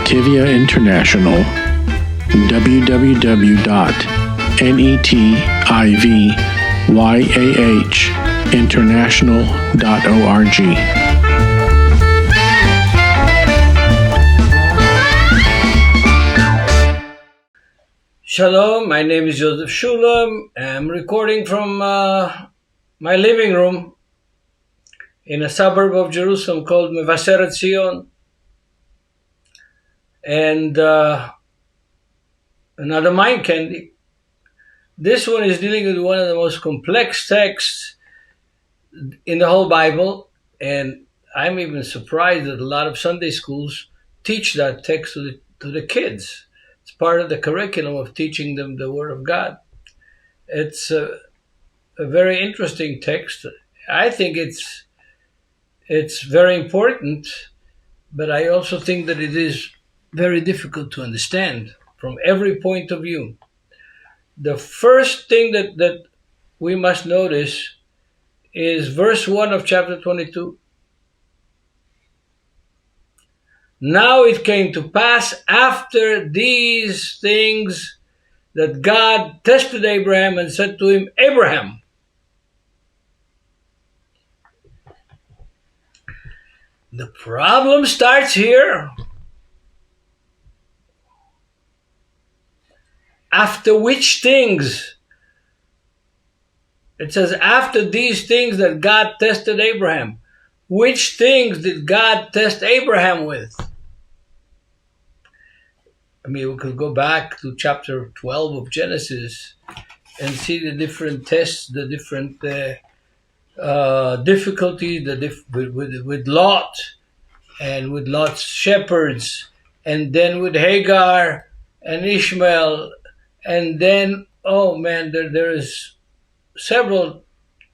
Netivyah International, www.netivyahinternational.org. Shalom, my name is Joseph Shulam. I'm recording from my living room in a suburb of Jerusalem called Mevaseret Zion. And another mind candy. This one is dealing with one of the most complex texts in the whole Bible. And I'm even surprised that a lot of Sunday schools teach that text to the kids. It's part of the curriculum of teaching them the Word of God. It's a very interesting text. I think it's very important, but I also think that it is very difficult to understand from every point of view. The first thing that we must notice is verse 1 of chapter 22. Now it came to pass after these things that God tested Abraham and said to him, Abraham. The problem starts here. After which things? It says, after these things that God tested Abraham. Which things did God test Abraham with? I mean, we could go back to chapter 12 of Genesis and see the different tests, the different difficulty with Lot and with Lot's shepherds, and then with Hagar and Ishmael, and then, oh man, there is several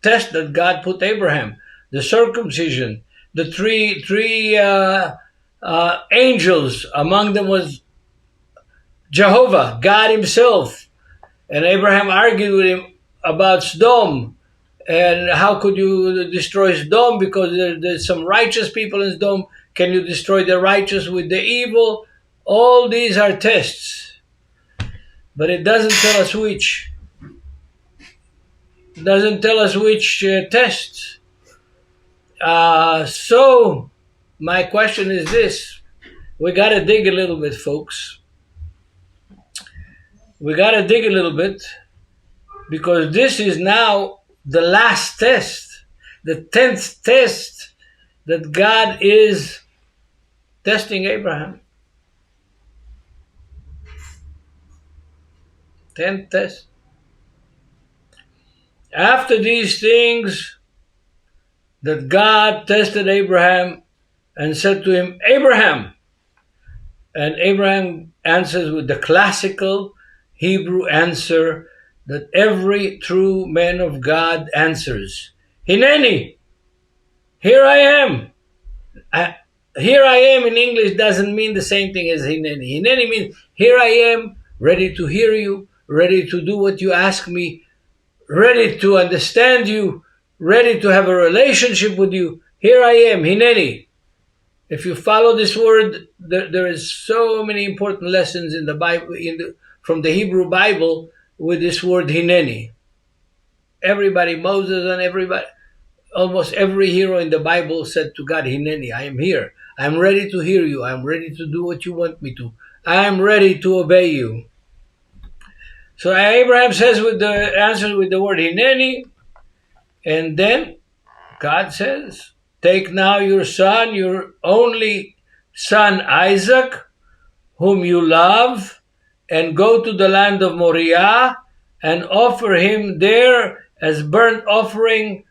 tests that God put Abraham. The circumcision, the three angels, among them was Jehovah, God himself. And Abraham argued with him about Sodom. And how could you destroy Sodom? Because there's some righteous people in Sodom. Can you destroy the righteous with the evil? All these are tests. But it doesn't tell us which. It doesn't tell us which tests. So my question is this. We got to dig a little bit, folks. We got to dig a little bit, because this is now the last test, the 10th test that God is testing Abraham. 10th test. After these things that God tested Abraham and said to him, Abraham. And Abraham answers with the classical Hebrew answer that every true man of God answers. Hineni, here I am. Here I am in English doesn't mean the same thing as Hineni. Hineni means here I am, ready to hear you, ready to do what you ask me, ready to understand you, ready to have a relationship with you. Here I am, Hineni. If you follow this word, there is so many important lessons in the Bible, from the Hebrew Bible, with this word Hineni. Everybody, Moses and everybody, almost every hero in the Bible said to God, Hineni, I am here. I am ready to hear you. I am ready to do what you want me to. I am ready to obey you. So Abraham says answers with the word Hineni, and then God says, take now your son, your only son Isaac, whom you love, and go to the land of Moriah and offer him there as burnt offering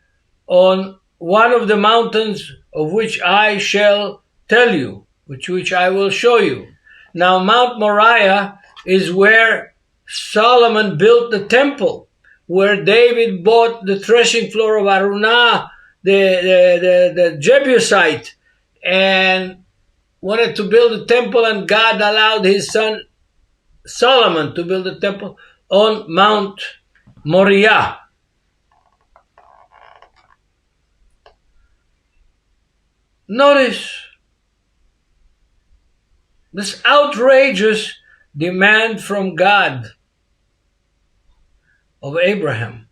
on one of the mountains of which I shall tell you, which I will show you. Now Mount Moriah is where Solomon built the temple, where David bought the threshing floor of Araunah, the Jebusite, and wanted to build a temple, and God allowed his son Solomon to build a temple on Mount Moriah. Notice This outrageous demand from God of Abraham.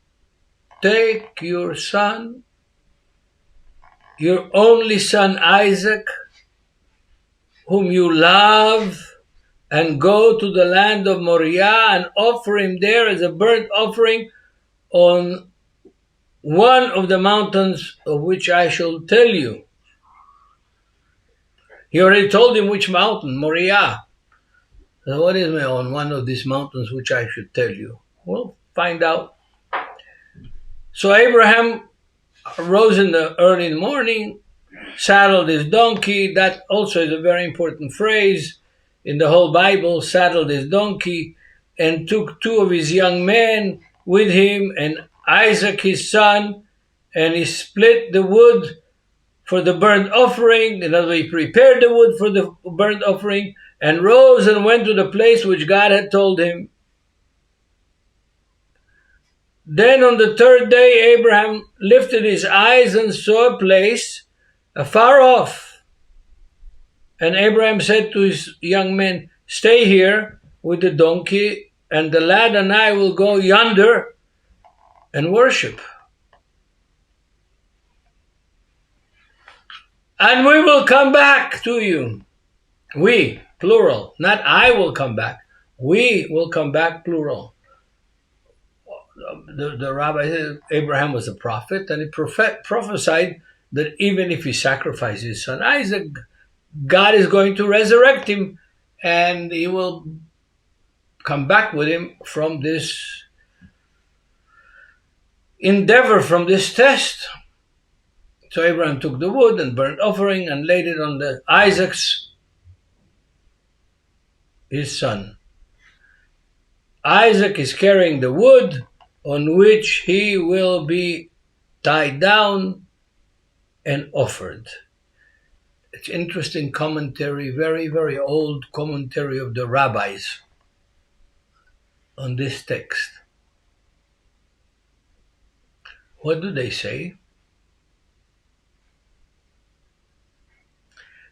Take your son, your only son Isaac, whom you love, and go to the land of Moriah and offer him there as a burnt offering on one of the mountains of which I shall tell you. He already told him which mountain, Moriah. So what is on one of these mountains which I should tell you? We'll find out. So Abraham rose in the early morning, saddled his donkey. That also is a very important phrase in the whole Bible. Saddled his donkey and took two of his young men with him and Isaac his son, and he split the wood for the burnt offering. In other words, he prepared the wood for the burnt offering and rose and went to the place which God had told him. Then on the third day, Abraham lifted his eyes and saw a place afar off. And Abraham said to his young men, "Stay here with the donkey, and the lad and I will go yonder and worship. And we will come back to you." We, plural, not I will come back. We will come back, plural. The rabbi said Abraham was a prophet, and he prophesied that even if he sacrificed his son Isaac, God is going to resurrect him, and he will come back with him from this endeavor, from this test. So Abraham took the wood and burnt offering and laid it on the Isaac's, his son. Isaac is carrying the wood on which he will be tied down and offered. It's interesting commentary, very, very old commentary of the rabbis on this text. What do they say?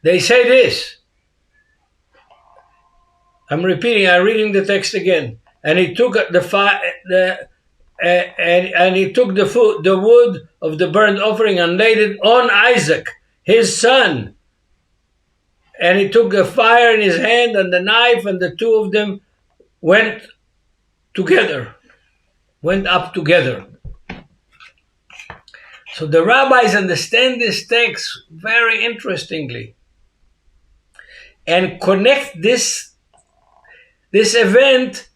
They say this. I'm reading the text again. And he took the wood of the burnt offering and laid it on Isaac, his son. And he took a fire in his hand and the knife, and the two of them went up together. So the rabbis understand this text very interestingly and connect this event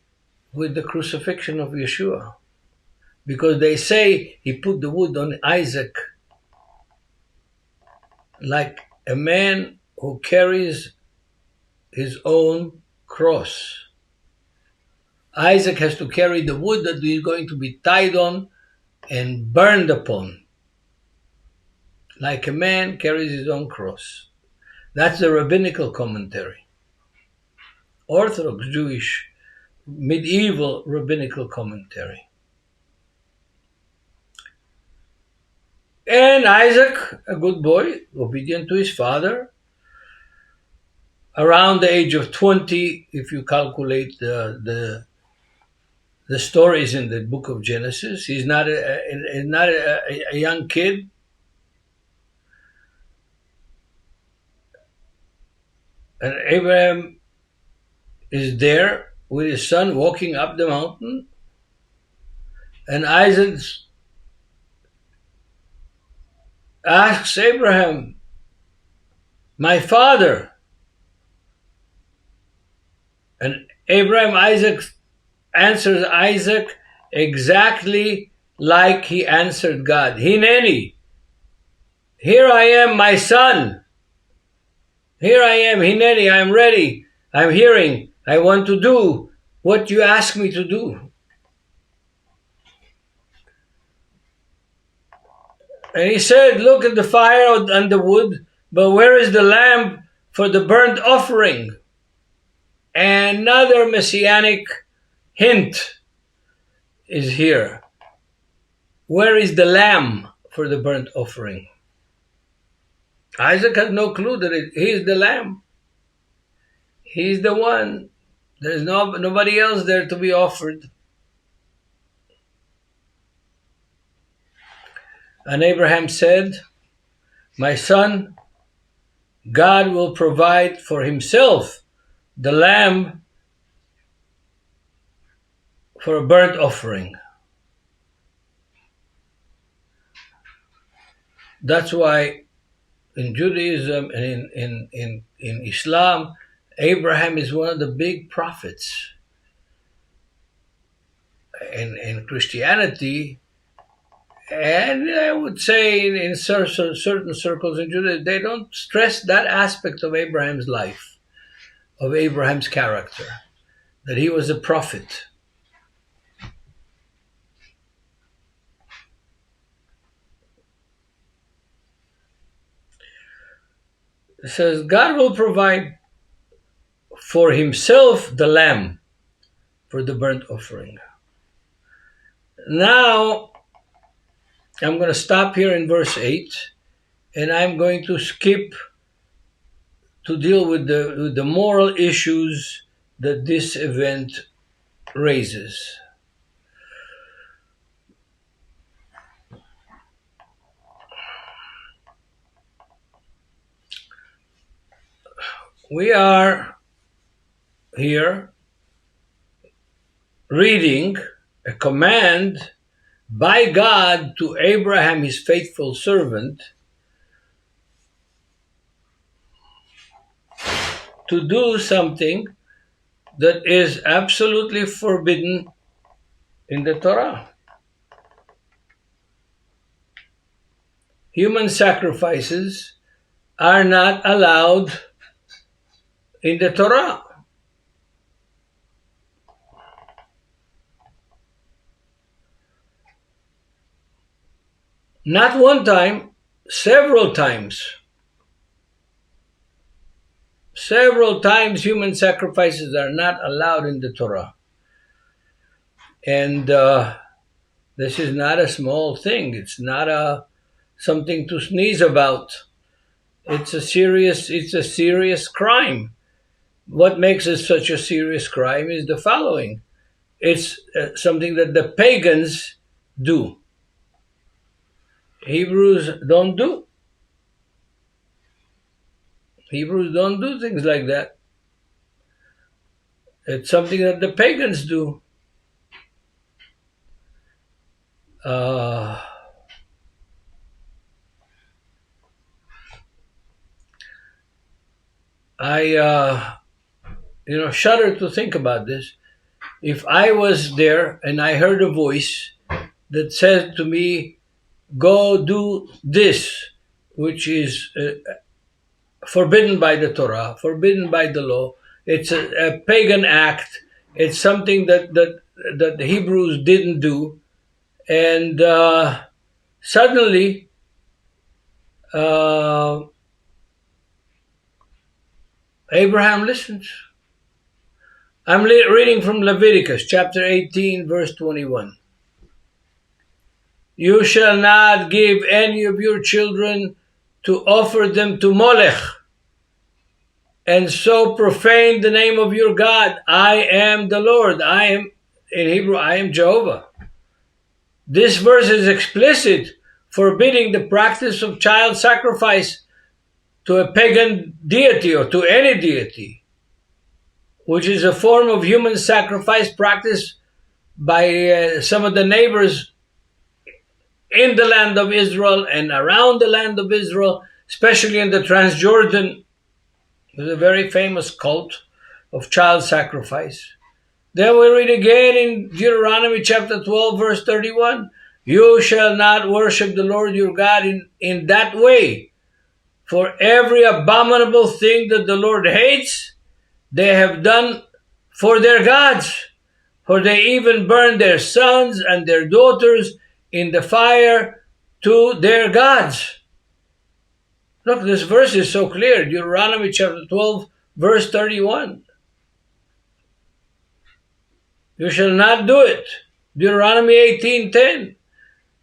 with the crucifixion of Yeshua, because they say he put the wood on Isaac like a man who carries his own cross. Isaac has to carry the wood that he's going to be tied on and burned upon, like a man carries his own cross. That's the rabbinical commentary. Orthodox Jewish medieval rabbinical commentary. And Isaac, a good boy, obedient to his father, around the age of 20, if you calculate the stories in the book of Genesis, he's not a young kid. And Abraham is there with his son walking up the mountain, and Isaac asks Abraham, "My father." And Isaac answers Isaac exactly like he answered God. "Hineni, here I am, my son. Here I am, Hineni, I am ready. I'm hearing. I want to do what you ask me to do." And he said, "Look at the fire and the wood, but where is the lamb for the burnt offering?" Another messianic hint is here. Where is the lamb for the burnt offering? Isaac has no clue that he is the lamb. He's the one. There's nobody else there to be offered. And Abraham said, "My son, God will provide for himself the lamb for a burnt offering." That's why in Judaism and in Islam, Abraham is one of the big prophets. In Christianity, and I would say in certain circles in Judaism, they don't stress that aspect of Abraham's life, of Abraham's character, that he was a prophet. It says, God will provide for himself the lamb for the burnt offering. Now, I'm going to stop here in verse 8, and I'm going to skip to deal with the moral issues that this event raises. We are here reading a command by God to Abraham, his faithful servant, to do something that is absolutely forbidden in the Torah. Human sacrifices are not allowed in the Torah. Not one time, several times. Several times human sacrifices are not allowed in the Torah. And this is not a small thing. It's not something to sneeze about. It's a serious crime. What makes it such a serious crime is the following. It's something that the pagans do. Hebrews don't do. Hebrews don't do things like that. It's something that the pagans do. I shudder to think about this. If I was there and I heard a voice that said to me, "Go do this," which is forbidden by the Torah, forbidden by the law. It's a pagan act. It's something that the Hebrews didn't do. And suddenly, Abraham listens. I'm reading from Leviticus chapter 18, verse 21. "You shall not give any of your children to offer them to Molech, and so profane the name of your God. I am the Lord." I am, in Hebrew, I am Jehovah. This verse is explicit, forbidding the practice of child sacrifice to a pagan deity or to any deity, which is a form of human sacrifice practiced by some of the neighbors in the land of Israel and around the land of Israel, especially in the Transjordan. There's a very famous cult of child sacrifice. Then we read again in Deuteronomy chapter 12, verse 31. "You shall not worship the Lord your God in that way. For every abominable thing that the Lord hates, they have done for their gods. For they even burn their sons and their daughters in the fire to their gods." Look, this verse is so clear. Deuteronomy chapter 12, verse 31. You shall not do it. Deuteronomy 18:10.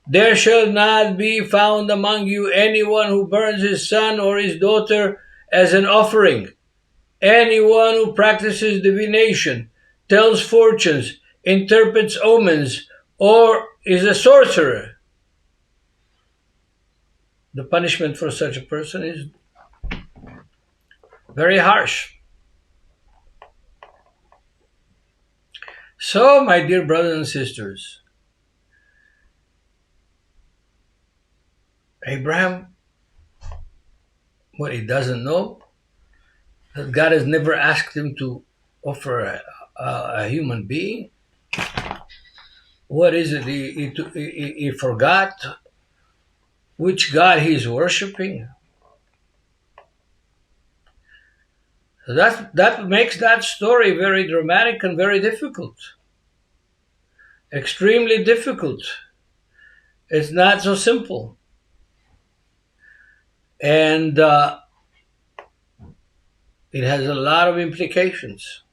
"There shall not be found among you anyone who burns his son or his daughter as an offering, anyone who practices divination, tells fortunes, interprets omens, or is a sorcerer. The punishment for such a person is very harsh. So, my dear brothers and sisters, Abraham, what he doesn't know, that God has never asked him to offer a human being. What is it? He forgot which God he is worshiping. So that makes that story very dramatic and very difficult. Extremely difficult. It's not so simple. And it has a lot of implications.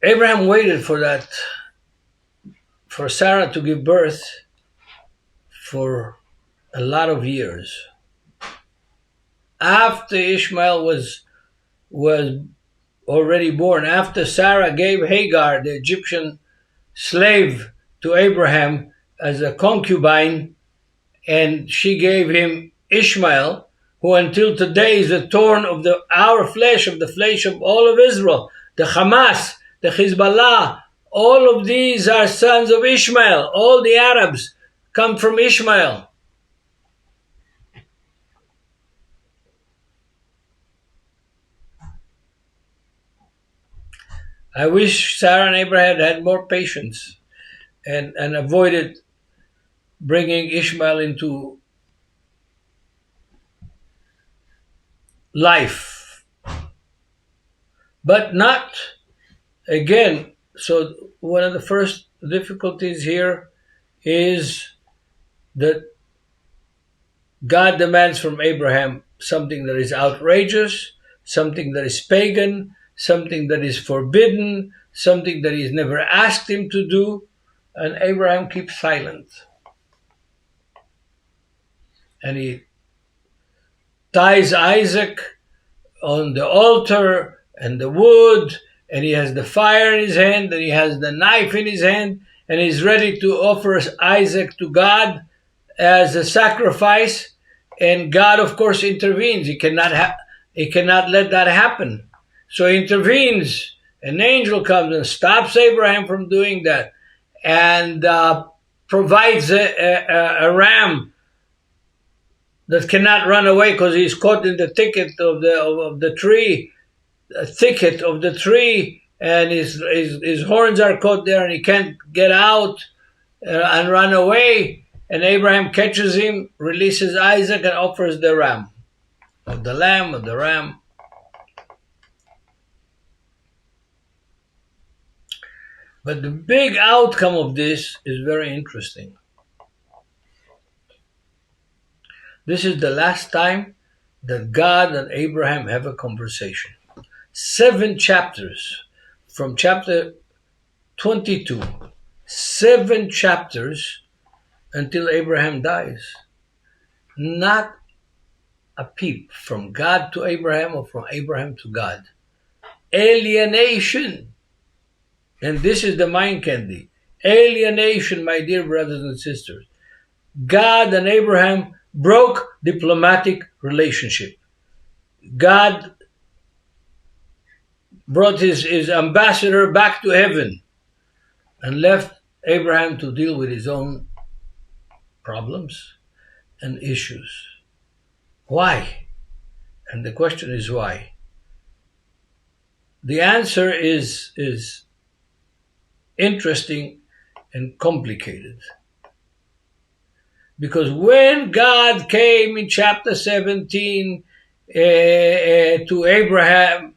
Abraham waited for Sarah to give birth for a lot of years. After Ishmael was already born, after Sarah gave Hagar, the Egyptian slave, to Abraham as a concubine, and she gave him Ishmael, who until today is a thorn of our flesh, of the flesh of all of Israel. The Hamas, the Hezbollah, all of these are sons of Ishmael. All the Arabs come from Ishmael. I wish Sarah and Abraham had more patience and avoided bringing Ishmael into life. But not, again, so one of the first difficulties here is that God demands from Abraham something that is outrageous, something that is pagan, something that is forbidden, something that he's never asked him to do, and Abraham keeps silent. And he ties Isaac on the altar and the wood, and he has the fire in his hand, and he has the knife in his hand, and he's ready to offer Isaac to God as a sacrifice. And God, of course, intervenes. He cannot let that happen. So he intervenes. An angel comes and stops Abraham from doing that, and provides a ram that cannot run away because he's caught in the thicket of the tree, and his horns are caught there, and he can't get out and run away. And Abraham catches him, releases Isaac, and offers the ram, of the lamb, of the ram. But the big outcome of this is very interesting. This is the last time that God and Abraham have a conversation. 7 chapters, from chapter 22, 7 chapters until Abraham dies. Not a peep from God to Abraham or from Abraham to God. Alienation. And this is the mind candy. Alienation, my dear brothers and sisters. God and Abraham broke diplomatic relationship. God brought his ambassador back to heaven and left Abraham to deal with his own problems and issues. Why? And the question is why? The answer is interesting and complicated. Because when God came in chapter 17 to Abraham,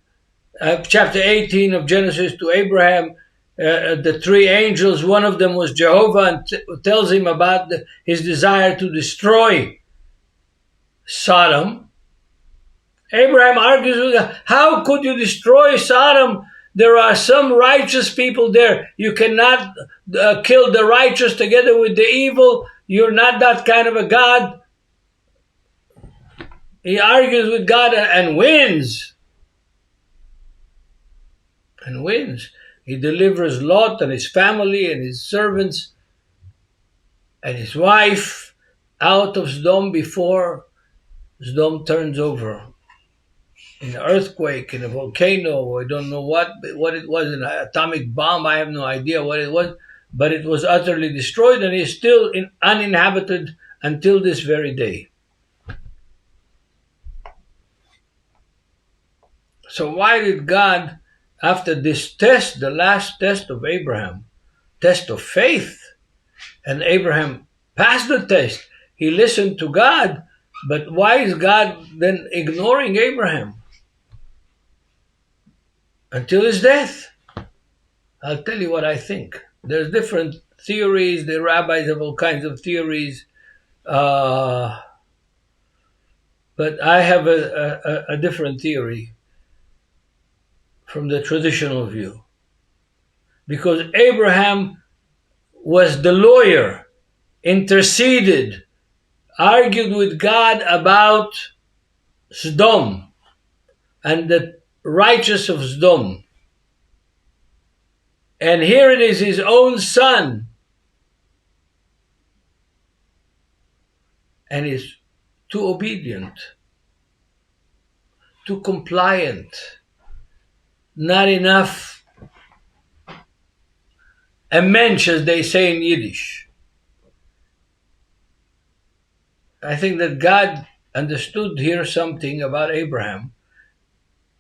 chapter 18 of Genesis to Abraham, the 3 angels, one of them was Jehovah, and tells him about his desire to destroy Sodom. Abraham argues with him, how could you destroy Sodom? There are some righteous people there. You cannot kill the righteous together with the evil. You're not that kind of a God. He argues with God and wins. And wins. He delivers Lot and his family and his servants and his wife out of Sodom before Sodom turns over. In an earthquake, in a volcano, I don't know what it was, an atomic bomb, I have no idea what it was, but it was utterly destroyed and is still uninhabited until this very day. So why did God, after this test, the last test of Abraham, test of faith, and Abraham passed the test, he listened to God, but why is God then ignoring Abraham until his death? I'll tell you what I think. There's different theories. The rabbis have all kinds of theories. But I have a different theory from the traditional view. Because Abraham was the lawyer, interceded, argued with God about Sodom and the righteous of Sodom. And here it is his own son. And he's too obedient, too compliant, not enough a mensch, as they say in Yiddish. I think that God understood here something about Abraham,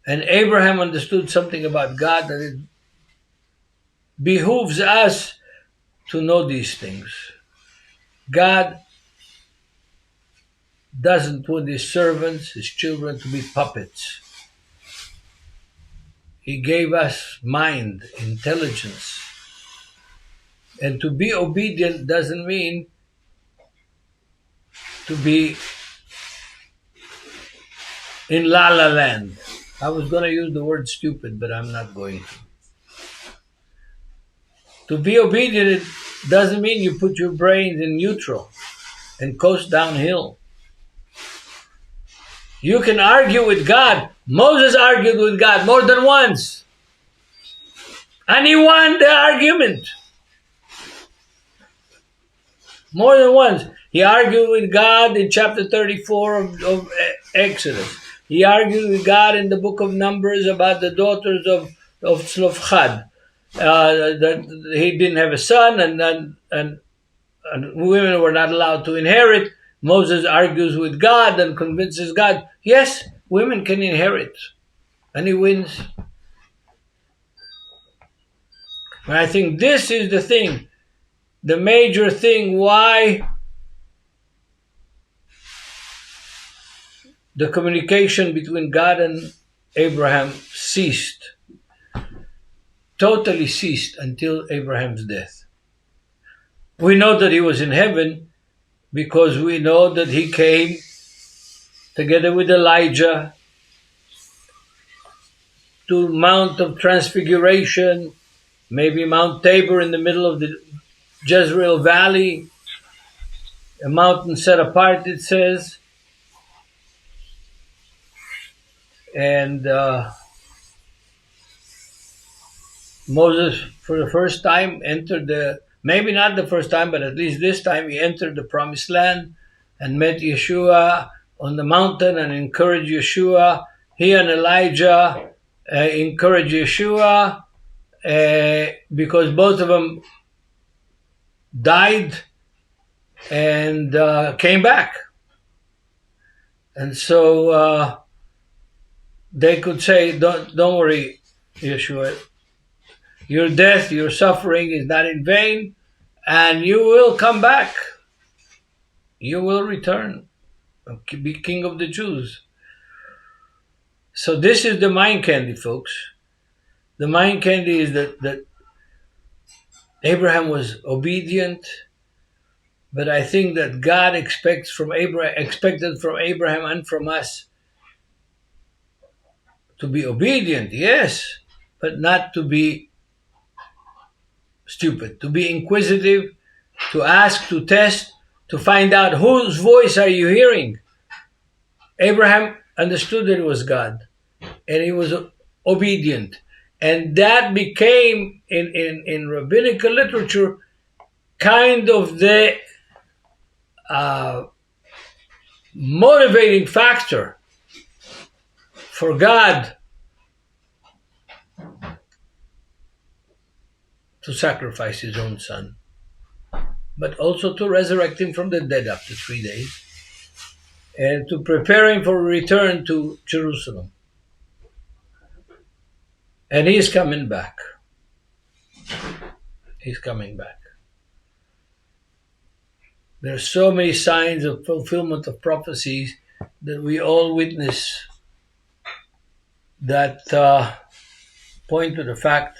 and Abraham understood something about God, that it behooves us to know these things. God doesn't want his servants, his children, to be puppets. He gave us mind, intelligence. And to be obedient doesn't mean to be in la la land. I was going to use the word stupid, but I'm not going to. To be obedient doesn't mean you put your brains in neutral and coast downhill. You can argue with God. Moses argued with God more than once. And he won the argument. More than once. He argued with God in chapter 34 of Exodus. He argued with God in the book of Numbers about the daughters of Tzlofchad. That he didn't have a son and women were not allowed to inherit. Moses argues with God and convinces God, yes, women can inherit. And he wins. And I think this is the thing, the major thing why the communication between God and Abraham ceased, totally ceased until Abraham's death. We know that he was in heaven because we know that he came together with Elijah to Mount of Transfiguration, maybe Mount Tabor in the middle of the Jezreel Valley, a mountain set apart, it says. And Moses, for the first time, entered maybe not the first time, but at least this time, he entered the promised land and met Yeshua on the mountain and encouraged Yeshua. He and Elijah encouraged Yeshua because both of them died and came back. And so they could say, don't worry, Yeshua, your death, your suffering is not in vain, and you will come back. You will return, be king of the Jews. So this is the mind candy, folks. The mind candy is that Abraham was obedient, but I think that God expected from Abraham and from us to be obedient, yes, but not to be stupid, to be inquisitive, to ask, to test, to find out whose voice are you hearing. Abraham understood that it was God, and he was obedient. And that became, in rabbinical literature, kind of the motivating factor for God to sacrifice his own son, but also to resurrect him from the dead after 3 days, and to prepare him for a return to Jerusalem. And he's coming back. He's coming back. There are so many signs of fulfillment of prophecies that we all witness that point to the fact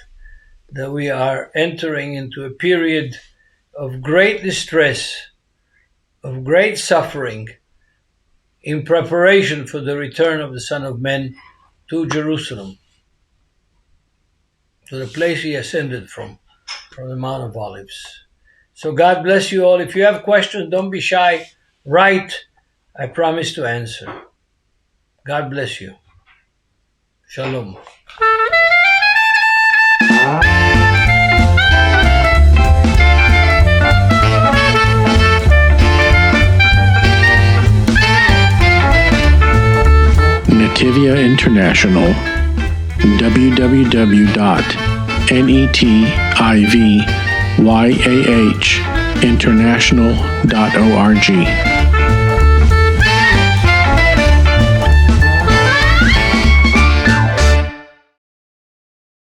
that we are entering into a period of great distress, of great suffering, in preparation for the return of the Son of Man to Jerusalem, to the place he ascended from the Mount of Olives. So God bless you all. If you have questions, don't be shy. Write. I promise to answer. God bless you. Shalom. Netivyah International, www.netivyahinternational.org.